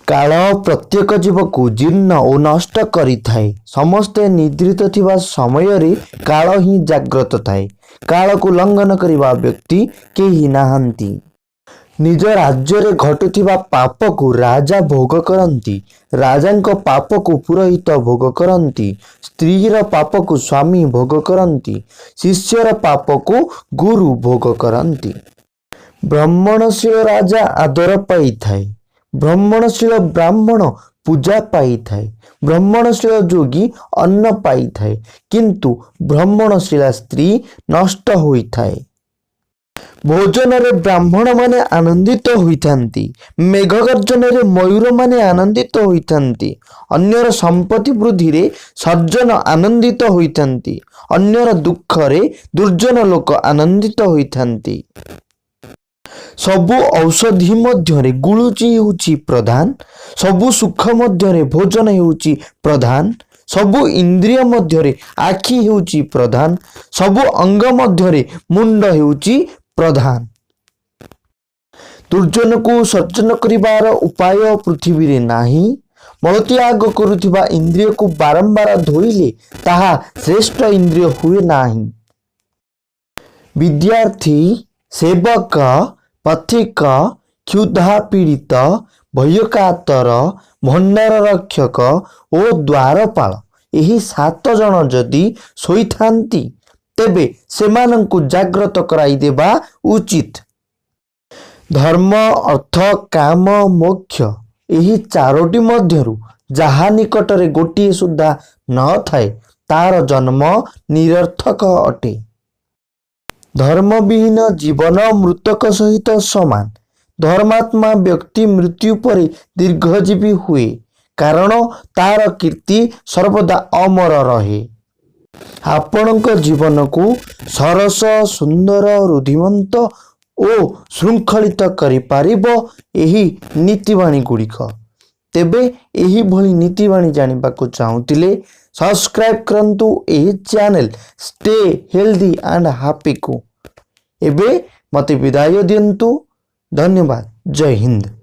काल प्रत्येक जीव को जीर्ण और नष्ट करिथाए। समस्ते निद्रित थिबा समय रे काल ही जाग्रत थाए। काल को उल्लंघन करिबा व्यक्ति केही नाहंती। निज राज्य रे घटुथिबा पाप को राजा भोग करंती। राजांको पाप को पुरोहित भोग करंती। स्त्रीर पाप को स्वामी भोग करंती। शिष्यर पाप को गुरु भोग करंती। ब्राह्मणशील राजा आदर पाई थाए। ब्राह्मणशील ब्राह्मण पूजा पाई थाए। ब्राह्मणशील जोगी अन्न पाई थाए। किंतु ब्राह्मणशीला स्त्री नष्ट होई थाए। भोजन रे ब्राह्मण माने आनंदित होइथांती। मेघ गर्जन रे मयूर माने आनंदित होइथांती। अन्यर संपत्ति वृद्धि रे सज्जन आनंदित होइथांती। अन्यर दुख रे दुर्जन लोक आनंदित होइथांती। सबु औषधि मध्यरे गुळुची हेउची प्रधान। सबु सुख मध्यरे भोजन हेउची प्रधान। सबु इंद्रिय मध्यरे आखि हेउची प्रधान। सबु अंग मध्यरे मुंड हेउची प्रधान। दुर्जन को सर्जन करिबार उपाय पृथ्वी रे नाही। मलत्याग करुथिबा इंद्रिय को बारंबार धोइले ताहा श्रेष्ठ इंद्रिय हुए नाही। विद्यार्थी, सेवक, पथिक, क्षुधा पीड़ित, भयकातर, भंडार रक्षक और द्वारपाल यही 7 जन जदि शोइथांती तेबे सेमानंकु जाग्रत कराई देबा उचित। धर्म, अर्थ, काम, मोक्ष यही 4टी मध्यरु जहा निकटरे गोटिए सुद्धा न थाए तार जन्म निरर्थक अटे। धर्म विहीन जीवन मृतक सहित समान। धर्मात्मा व्यक्ति मृत्यु पर दीर्घजीवी हुए कारण तार कीर्ति सर्वदा अमर रहे। आपणक जीवन को सरस, सुंदर, रुधिमंत ओ श्रृंखलित करि पारिबो एही नीतिवाणी गुड़िक। तेबे एही भली नीतिवाणी जानिबा को चाहुतिले सब्सक्राइब करंतु एही channel stay healthy and happy को। एबे मते विदाय दियंतु। धन्यवाद। जय हिंद।